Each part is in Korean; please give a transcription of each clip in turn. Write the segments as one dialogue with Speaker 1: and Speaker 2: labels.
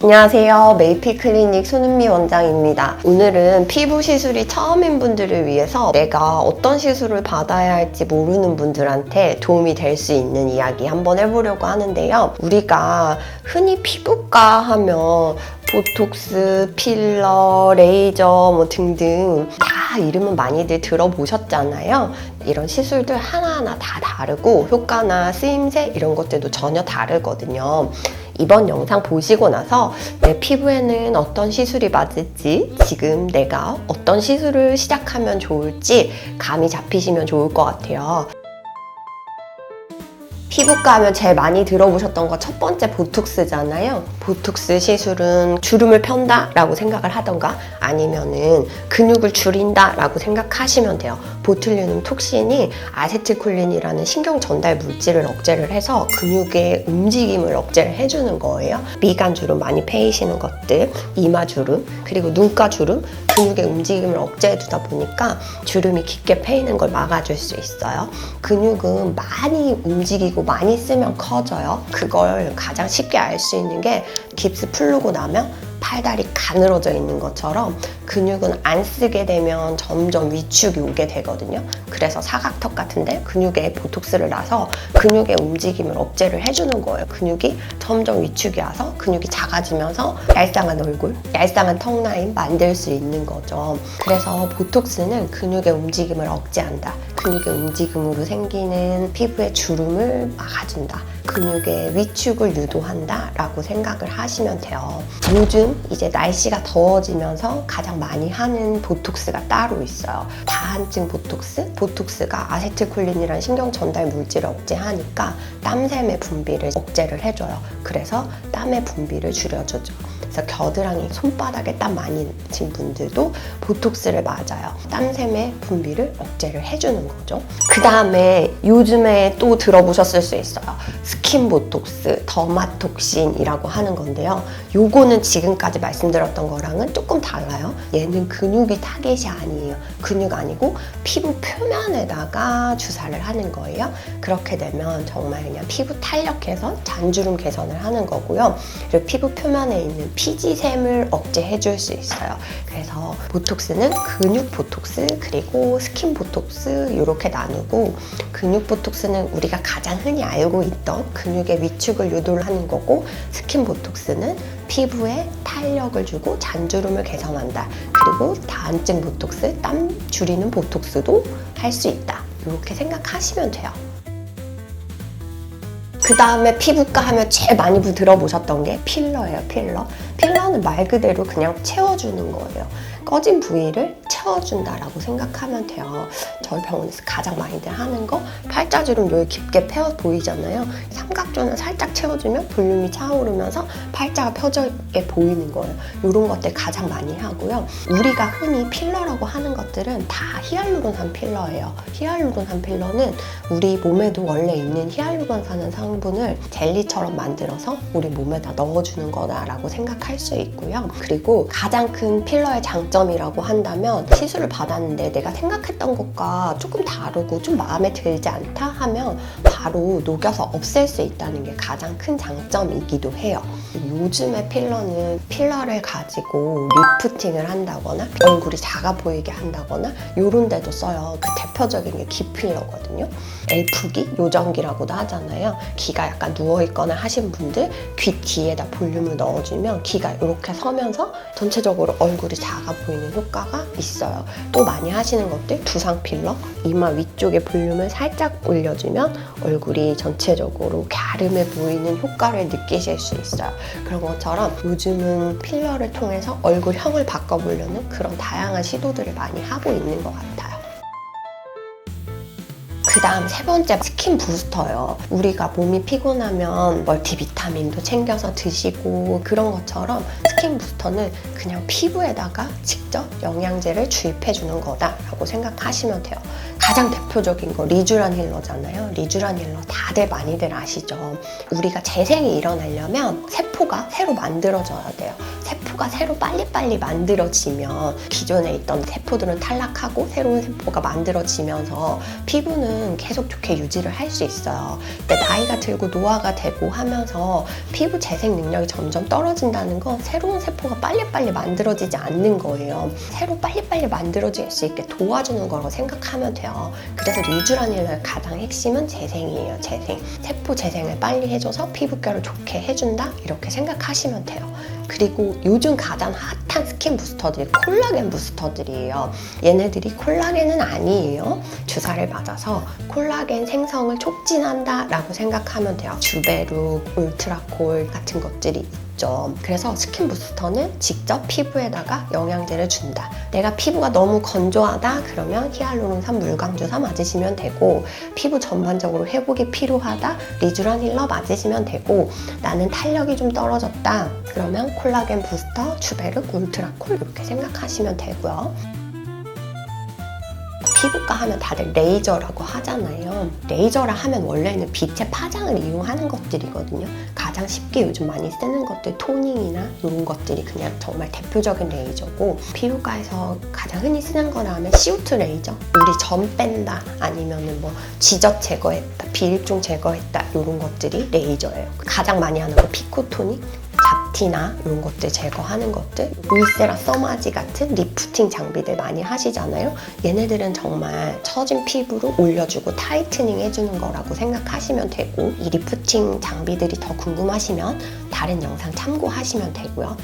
Speaker 1: 안녕하세요. 메이피 클리닉 손은미 원장입니다. 오늘은 피부 시술이 처음인 분들을 위해서 내가 어떤 시술을 받아야 할지 모르는 분들한테 도움이 될 수 있는 이야기 한번 해보려고 하는데요. 우리가 흔히 피부과 하면 보톡스, 필러, 레이저 뭐 등등 다 이름은 많이들 들어보셨잖아요. 이런 시술들 하나하나 다 다르고 효과나 쓰임새 이런 것들도 전혀 다르거든요. 이번 영상 보시고 나서 내 피부에는 어떤 시술이 맞을지, 지금 내가 어떤 시술을 시작하면 좋을지 감이 잡히시면 좋을 것 같아요. 피부과 하면 제일 많이 들어보셨던 거 첫 번째 보톡스잖아요. 보톡스 시술은 주름을 편다 라고 생각을 하던가 아니면은 근육을 줄인다 라고 생각하시면 돼요. 보툴리눔 톡신이 아세틸콜린이라는 신경 전달 물질을 억제를 해서 근육의 움직임을 억제를 해주는 거예요. 미간 주름 많이 패이시는 것들, 이마 주름, 그리고 눈가 주름, 근육의 움직임을 억제해주다 보니까 주름이 깊게 패이는 걸 막아줄 수 있어요. 근육은 많이 움직이고 많이 쓰면 커져요. 그걸 가장 쉽게 알 수 있는 게 깁스 풀르고 나면 팔다리 가늘어져 있는 것처럼 근육은 안 쓰게 되면 점점 위축이 오게 되거든요. 그래서 사각턱 같은데 근육에 보톡스를 놔서 근육의 움직임을 억제를 해주는 거예요. 근육이 점점 위축이 와서 근육이 작아지면서 얄쌍한 얼굴, 얄쌍한 턱 라인 만들 수 있는 거죠. 그래서 보톡스는 근육의 움직임을 억제한다. 근육의 움직임으로 생기는 피부의 주름을 막아준다. 근육의 위축을 유도한다 라고 생각을 하시면 돼요. 요즘 이제 날씨가 더워지면서 가장 많이 하는 보톡스가 따로 있어요. 다한증 보톡스? 보톡스가 아세틸콜린이라는 신경 전달 물질을 억제하니까 땀샘의 분비를 억제를 해줘요. 그래서 땀의 분비를 줄여주죠. 그래서 겨드랑이 손바닥에 땀 많이 진 분들도 보톡스를 맞아요. 땀샘의 분비를 억제를 해주는 거죠. 그 다음에 요즘에 또 들어보셨을 수 있어요. 스킨 보톡스, 더마톡신이라고 하는 건데요. 요거는 지금까지 말씀드렸던 거랑은 조금 달라요. 얘는 근육이 타겟이 아니에요. 근육 아니고 피부 표면에다가 주사를 하는 거예요. 그렇게 되면 정말 그냥 피부 탄력해서 잔주름 개선을 하는 거고요. 그리고 피부 표면에 있는 피지샘을 억제해 줄 수 있어요. 그래서 보톡스는 근육 보톡스 그리고 스킨 보톡스 이렇게 나누고, 근육 보톡스는 우리가 가장 흔히 알고 있던 근육의 위축을 유도를 하는 거고, 스킨 보톡스는 피부에 탄력을 주고 잔주름을 개선한다. 그리고 다한증 보톡스, 땀 줄이는 보톡스도 할 수 있다. 이렇게 생각하시면 돼요. 그 다음에 피부과 하면 제일 많이 들어보셨던 게 필러예요. 필러는 말 그대로 그냥 채워주는 거예요. 꺼진 부위를 채워준다라고 생각하면 돼요. 저희 병원에서 가장 많이들 하는 거, 팔자주름 여기 깊게 펴 보이잖아요. 삼각존을 살짝 채워주면 볼륨이 차오르면서 팔자가 펴져 있게 보이는 거예요. 이런 것들 가장 많이 하고요. 우리가 흔히 필러라고 하는 것들은 다 히알루론산 필러예요. 히알루론산 필러는 우리 몸에도 원래 있는 히알루론산 성분을 젤리처럼 만들어서 우리 몸에다 넣어주는 거다라고 생각할 수 있고요. 그리고 가장 큰 필러의 장점이라고 한다면, 시술을 받았는데 내가 생각했던 것과 조금 다르고 좀 마음에 들지 않다 하면 바로 녹여서 없앨 수 있다는 게 가장 큰 장점이기도 해요. 요즘의 필러는 필러를 가지고 리프팅을 한다거나 얼굴이 작아 보이게 한다거나 이런 데도 써요. 그 대표적인 게 귀필러거든요. 엘프기, 요정기라고도 하잖아요. 귀가 약간 누워있거나 하신 분들 귀 뒤에다 볼륨을 넣어주면 귀가 이렇게 서면서 전체적으로 얼굴이 작아 보이는 효과가 있어요. 또 많이 하시는 것들, 두상 필러, 이마 위쪽에 볼륨을 살짝 올려주면 얼굴이 전체적으로 갸름해 보이는 효과를 느끼실 수 있어요. 그런 것처럼 요즘은 필러를 통해서 얼굴형을 바꿔보려는 그런 다양한 시도들을 많이 하고 있는 것 같아요. 그 다음 세 번째, 스킨 부스터예요. 우리가 몸이 피곤하면 멀티비타민도 챙겨서 드시고 그런 것처럼 스킨 부스터는 그냥 피부에다가 직접 영양제를 주입해 주는 거다라고 생각하시면 돼요. 가장 대표적인 거 리쥬란 힐러잖아요. 리쥬란 힐러 다들 많이들 아시죠? 우리가 재생이 일어나려면 세포가 새로 만들어져야 돼요. 세포가 새로 빨리빨리 만들어지면 기존에 있던 세포들은 탈락하고 새로운 세포가 만들어지면서 피부는 계속 좋게 유지를 할 수 있어요. 근데 나이가 들고 노화가 되고 하면서 피부 재생 능력이 점점 떨어진다는 건 새로운 세포가 빨리빨리 만들어지지 않는 거예요. 새로 빨리빨리 만들어질 수 있게 도와주는 거라고 생각하면 돼요. 그래서 리쥬란 힐러의 가장 핵심은 재생이에요. 재생. 세포 재생을 빨리 해줘서 피부결을 좋게 해준다? 이렇게 생각하시면 돼요. 그리고 요즘 가장 핫한 스킨 부스터들이 콜라겐 부스터들이에요. 얘네들이 콜라겐은 아니에요. 주사를 맞아서 콜라겐 생성을 촉진한다 라고 생각하면 돼요. 주베룩, 울트라콜 같은 것들이 있죠. 그래서 스킨 부스터는 직접 피부에다가 영양제를 준다. 내가 피부가 너무 건조하다 그러면 히알루론산 물광주사 맞으시면 되고, 피부 전반적으로 회복이 필요하다 리쥬란 힐러 맞으시면 되고, 나는 탄력이 좀 떨어졌다 그러면 콜라겐 부스터, 주베룩, 울트라콜 이렇게 생각하시면 되고요. 피부과 하면 다들 레이저라고 하잖아요. 레이저라 하면 원래는 빛의 파장을 이용하는 것들이거든요. 가장 쉽게 요즘 많이 쓰는 것들 토닝이나 이런 것들이 그냥 정말 대표적인 레이저고, 피부과에서 가장 흔히 쓰는 거라 하면 CO2 레이저, 우리 점 뺀다 아니면은 뭐 지적 제거했다, 비일종 제거했다 이런 것들이 레이저예요. 가장 많이 하는 거 피코토닉, 잡티나 이런 것들 제거하는 것들, 울세라 써마지 같은 리프팅 장비들 많이 하시잖아요. 얘네들은 정말 처진 피부를 올려주고 타이트닝 해주는 거라고 생각하시면 되고, 이 리프팅 장비들이 더 궁금하시면 다른 영상 참고하시면 되고요.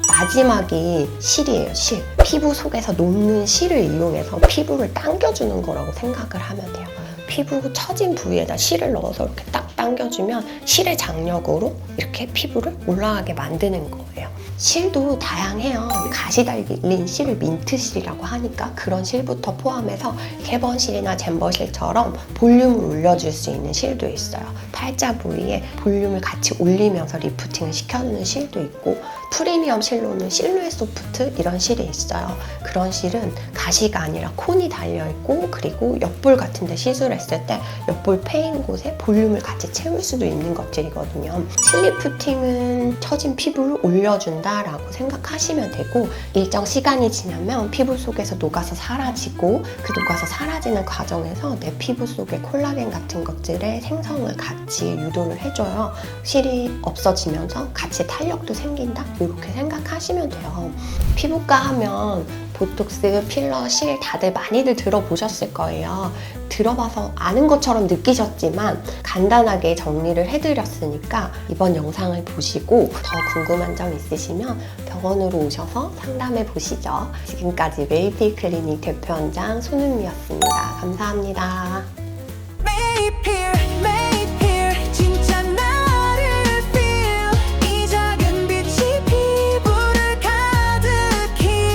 Speaker 1: 마지막이 실이에요. 실. 피부 속에서 녹는 실을 이용해서 피부를 당겨주는 거라고 생각을 하면 돼요. 피부 처진 부위에다 실을 넣어서 이렇게 딱 당겨주면 실의 장력으로 이렇게 피부를 올라가게 만드는 거예요. 실도 다양해요. 가시 달린 실을 민트실이라고 하니까 그런 실부터 포함해서 캐번실이나 잼버실처럼 볼륨을 올려줄 수 있는 실도 있어요. 팔자 부위에 볼륨을 같이 올리면서 리프팅을 시켜주는 실도 있고, 프리미엄 실로는 실루엣 소프트 이런 실이 있어요. 그런 실은 가시가 아니라 콘이 달려있고, 그리고 옆볼 같은 데 시술했을 때 옆볼 패인 곳에 볼륨을 같이 채울 수도 있는 것들이거든요. 실 리프팅은 처진 피부를 올려준다 라고 생각하시면 되고, 일정 시간이 지나면 피부 속에서 녹아서 사라지고, 그 녹아서 사라지는 과정에서 내 피부 속에 콜라겐 같은 것들의 생성을 같이 유도를 해줘요. 실이 없어지면서 같이 탄력도 생긴다? 이렇게 생각하시면 돼요. 피부과 하면 보톡스, 필러, 실 다들 많이들 들어보셨을 거예요. 들어봐서 아는 것처럼 느끼셨지만 간단하게 정리를 해드렸으니까 이번 영상을 보시고 더 궁금한 점 있으시면 병원으로 오셔서 상담해 보시죠. 지금까지 웨이피 클리닉 대표원장 손은미였습니다. 감사합니다.